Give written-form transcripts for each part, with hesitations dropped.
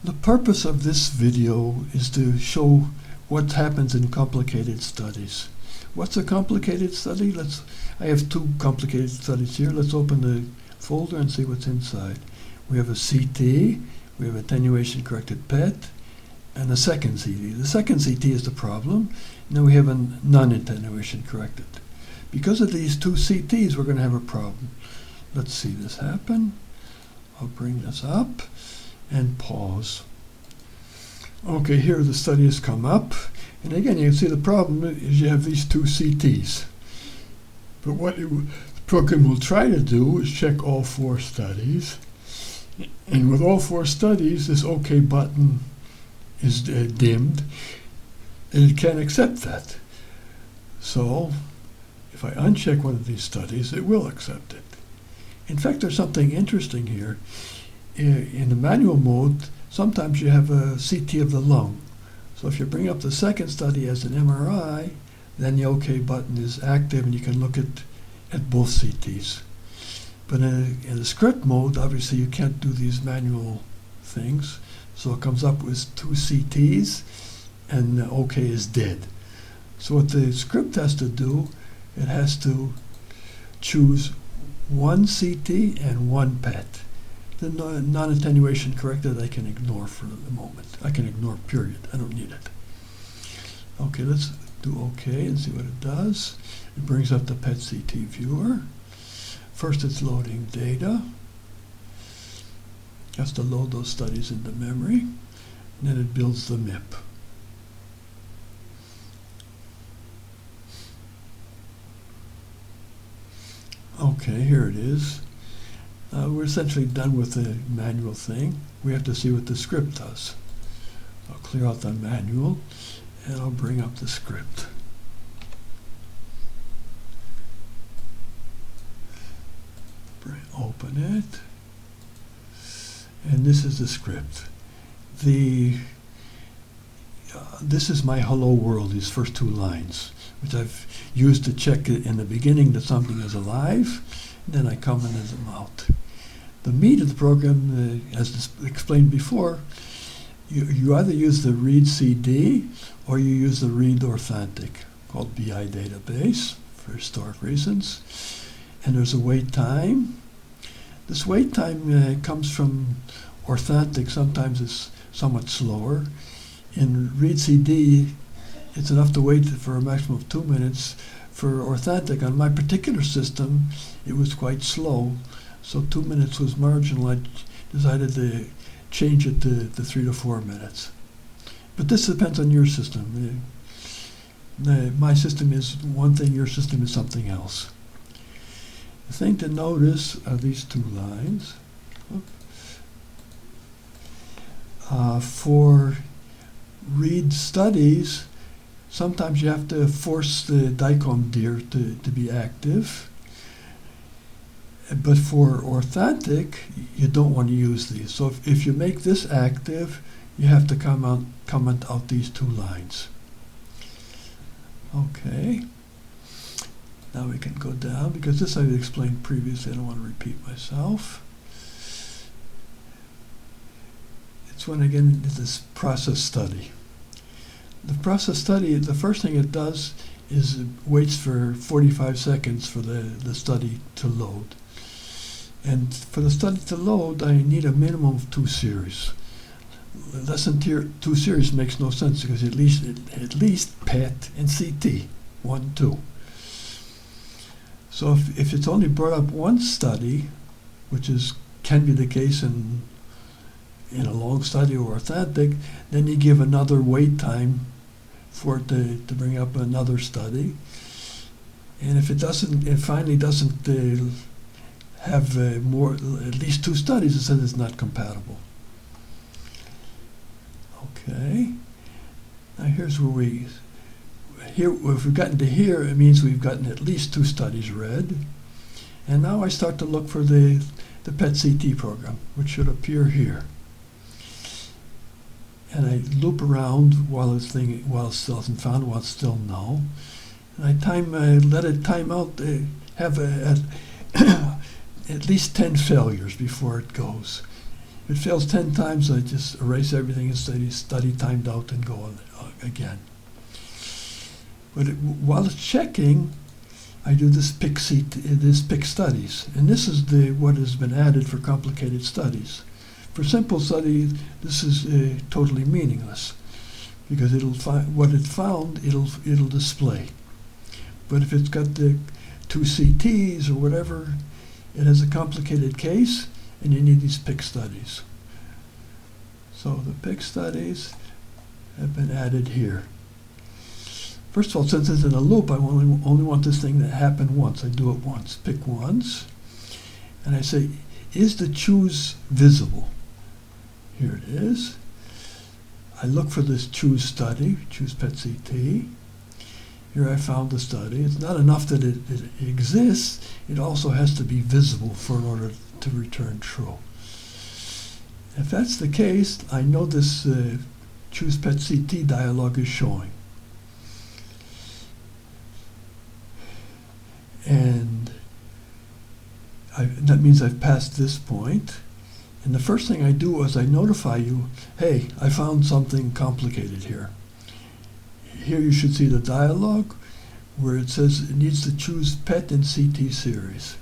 The purpose of this video is to show what happens in complicated studies. What's a complicated study? I have two complicated studies here. Let's open the folder and see what's inside. We have a CT, we have attenuation corrected PET, and a second CT. The second CT is the problem. Now we have a non-attenuation corrected. Because of these two CTs, we're going to have a problem. Let's see this happen. I'll bring this up and pause. Okay, here the study has come up. And again, you can see the problem is you have these two CTs. But what the program will try to do is check all four studies. And with all four studies, this OK button is dimmed, and it can't accept that. So if I uncheck one of these studies, it will accept it. In fact, there's something interesting here. In the manual mode, sometimes you have a CT of the lung. So if you bring up the second study as an MRI, then the OK button is active and you can look at both CTs. But in the script mode, obviously you can't do these manual things. So it comes up with two CTs and OK is dead. So what the script has to do, it has to choose one CT and one PET. The non-attenuation corrected I can ignore for the moment. I can ignore period. I don't need it. Okay, let's do OK and see what it does. It brings up the PET CT viewer. First it's loading data. It has to load those studies into memory. And then it builds the MIP. Okay, here it is. We're essentially done with the manual thing. We have to see what the script does. I'll clear out the manual and I'll bring up the script. Open it. And this is the script. This is my hello world, these first two lines, which I've used to check it in the beginning that something is alive. Then I comment them out. The meat of the program, as explained before, you either use the read CD or you use the read authentic, called BI database for historic reasons. And there's a wait time. This wait time comes from authentic. Sometimes it's somewhat slower. In read CD, it's enough to wait for a maximum of 2 minutes. For authentic, on my particular system, it was quite slow, so 2 minutes was marginal. I decided to change it to 3 to 4 minutes. But this depends on your system. My system is one thing, your system is something else. The thing to notice are these two lines. For read studies, sometimes you have to force the DICOM dir to be active. But for authentic, you don't want to use these. So if you make this active, you have to comment out these two lines. Okay. Now we can go down, because this I've explained previously. I don't want to repeat myself. It's when I get into this process study. The process study, the first thing it does is it waits for 45 seconds for the study to load. And for the study to load, I need a minimum of 2 series. Less than 2 series makes no sense, because at least PET and CT, 1, 2. So if it's only brought up one study, which can be the case in a long study or authentic, then you give another wait time for it to bring up another study. And if it finally doesn't have at least 2 studies, it says it's not compatible. Okay. Now here's where if we've gotten to here, it means we've gotten at least 2 studies read. And now I start to look for the PET CT program, which should appear here. And I loop around while it's still hasn't found, while it's still null. And I let it time out, have at least 10 failures before it goes. If it fails 10 times, I just erase everything and study timed out and go on again. But while it's checking, I do this pick studies, and this is what has been added for complicated studies. For simple studies, this is totally meaningless, because it'll find what it found. It'll display. But if it's got the 2 CTs or whatever, it has a complicated case, and you need these pick studies. So the pick studies have been added here. First of all, since it's in a loop, I only want this thing to happen once. I do it once. Pick once. And I say, is the choose visible? Here it is. I look for this choose study, choose pet CT. Here I found the study. It's not enough that it exists. It also has to be visible in order to return true. If that's the case, I know this choose pet CT dialog is showing. And that means I've passed this point. And the first thing I do is I notify you, hey, I found something complicated here. Here you should see the dialog where it says it needs to choose pet and CT series.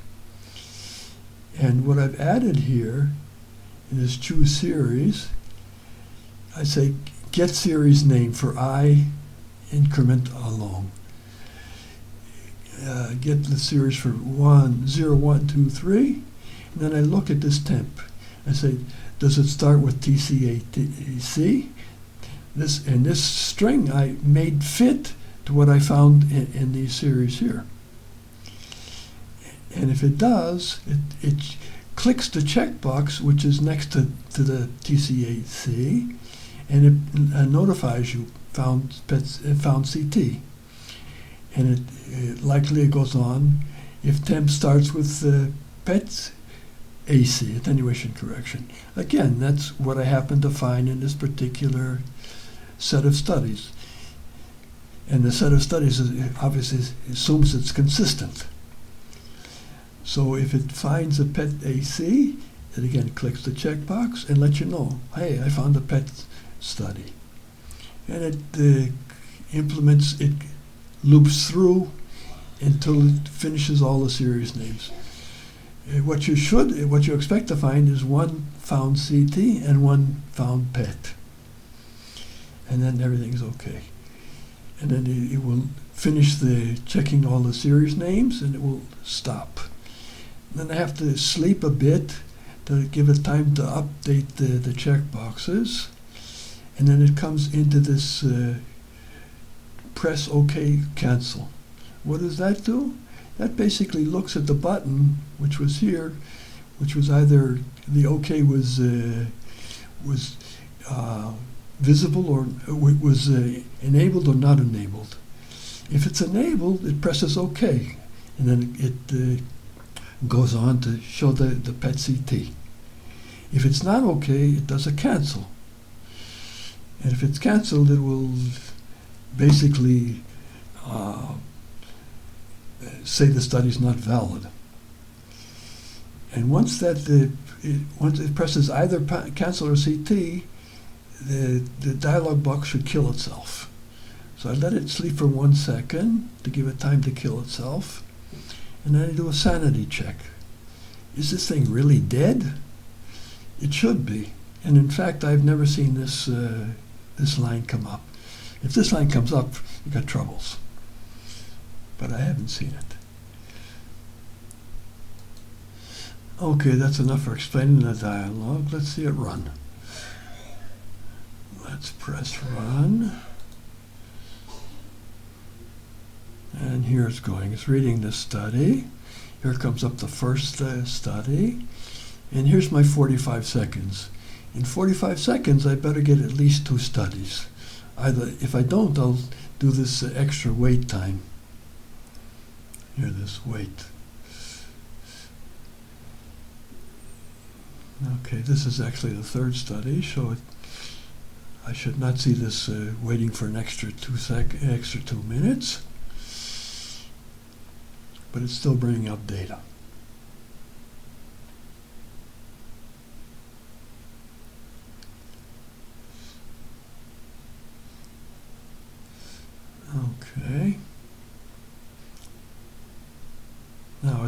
And what I've added here in this choose series, I say get series name for I increment along. Get the series for 1, 0, 1, 2, 3, and then I look at this temp. I say, does it start with TCAC? This string I made fit to what I found in these series here. And if it does, it clicks the checkbox which is next to the TCAC, and it notifies you found CT. And it likely goes on if temp starts with pets AC, attenuation correction. Again, that's what I happen to find in this particular set of studies. And the set of studies obviously assumes it's consistent. So if it finds a pet AC, it again clicks the checkbox and lets you know, hey, I found a pet study. And it implements, it loops through until it finishes all the series names. What you expect to find is one found CT and one found pet. And then everything's okay. And then it will finish the checking all the series names and it will stop. Then I have to sleep a bit to give it time to update the checkboxes. And then it comes into this press OK cancel. What does that do? That basically looks at the button, which was here, which was either the OK was visible or was enabled or not enabled. If it's enabled, it presses OK, and then it goes on to show the pet CT. If it's not OK, it does a cancel. And if it's canceled, it will basically say the study's not valid. And once it presses either cancel or CT, the dialog box should kill itself. So I let it sleep for 1 second to give it time to kill itself, and then I do a sanity check. Is this thing really dead? It should be. And in fact, I've never seen this line come up. If this line comes up, you've got troubles. But I haven't seen it. Okay, that's enough for explaining the dialog. Let's see it run. Let's press run. And here it's going. It's reading the study. Here comes up the first study. And here's my 45 seconds. In 45 seconds, I better get at least 2 studies. If I don't, I'll do this extra wait time. Here, this wait. Okay, this is actually the 3rd study, so I should not see this waiting for an extra 2 minutes. But it's still bringing up data.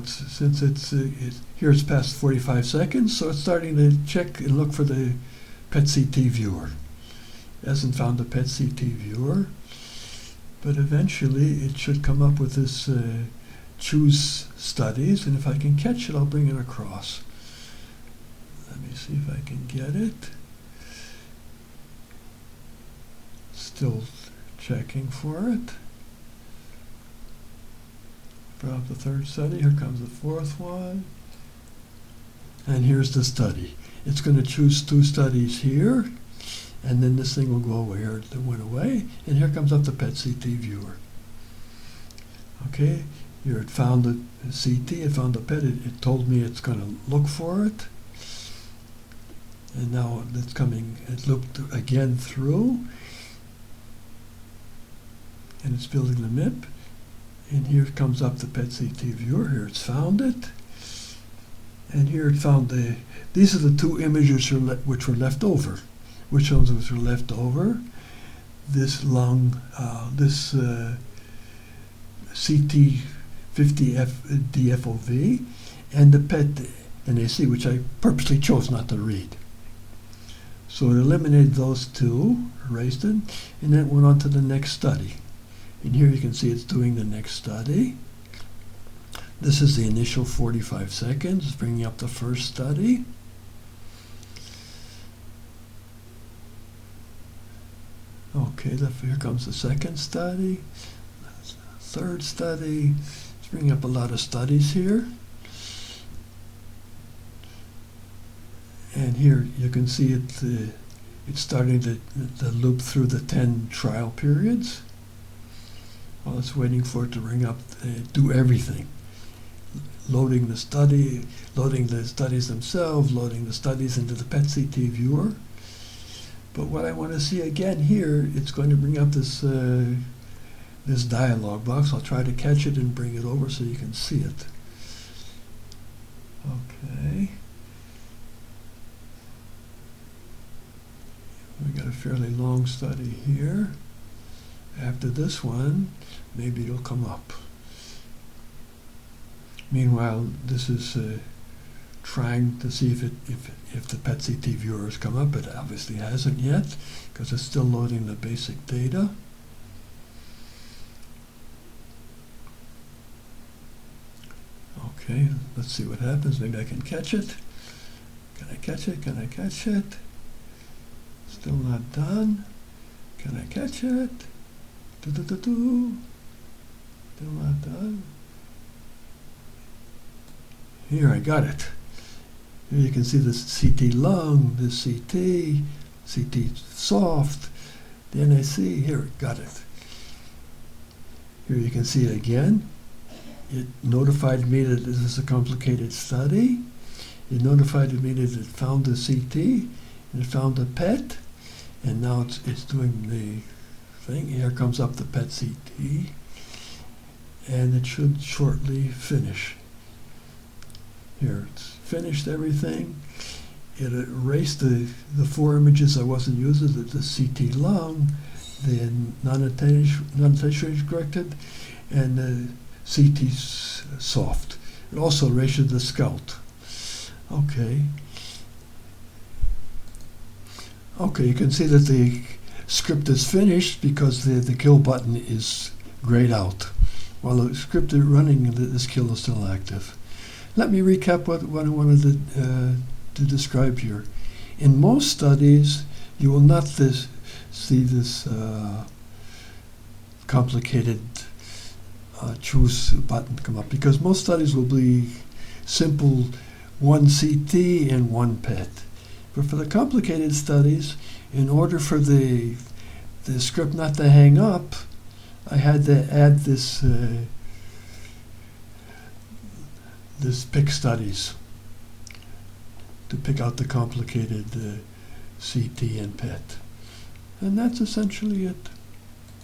since here it's past 45 seconds, so it's starting to check and look for the PET-CT viewer. It hasn't found the PET-CT viewer, but eventually it should come up with this choose studies, and if I can catch it, I'll bring it across. Let me see if I can get it. Still checking for it. Brought up the third study. Here comes the fourth one. And here's the study. It's going to choose 2 studies here, and then this thing will go away, or it went away, and here comes up the PET-CT viewer. Okay, here it found the CT, it found the PET, it told me it's going to look for it. And now it's coming, it looked again through, and it's building the MIP. And here comes up the PET-CT viewer. Here it's found it. And here it found these are the 2 images which were left over. Which ones were left over? This lung, this CT 50F DFOV, and the PET NAC, which I purposely chose not to read. So it eliminated those 2, erased it, and then it went on to the next study. And here you can see it's doing the next study. This is the initial 45 seconds. It's bringing up the first study. Okay, here comes the second study, third study. It's bringing up a lot of studies here. And here you can see it's starting to loop through the 10 trial periods. While it's waiting for it to ring up, do everything. Loading the study, loading the studies themselves, loading the studies into the PET-CT viewer. But what I want to see again here, it's going to bring up this this dialog box. I'll try to catch it and bring it over so you can see it. Okay. We got a fairly long study here. After this one, maybe it'll come up. Meanwhile, this is trying to see if the PET-CT viewer has come up. It obviously hasn't yet because it's still loading the basic data. Okay, let's see what happens. Maybe I can catch it. Can I catch it? Can I catch it? Still not done. Can I catch it? Still not done. Here, I got it. Here you can see the CT lung, the CT soft, the NAC. Here, got it. Here you can see it again. It notified me that this is a complicated study. It notified me that it found the CT, and it found the PET, and now it's doing the thing. Here comes up the PET-CT, and it should shortly finish. Here, it's finished everything. It erased the 4 images I wasn't using, the CT lung, the non-attenuation corrected, and the CT soft. It also erased the scalp. Okay. Okay, you can see that the script is finished because the kill button is grayed out. While the script is running, this kill is still active. Let me recap what I wanted to describe here. In most studies, you will not see this complicated choose button come up because most studies will be simple 1 CT and 1 PET. But for the complicated studies, in order for the script not to hang up, I had to add this pick studies to pick out the complicated CT and PET. And that's essentially it.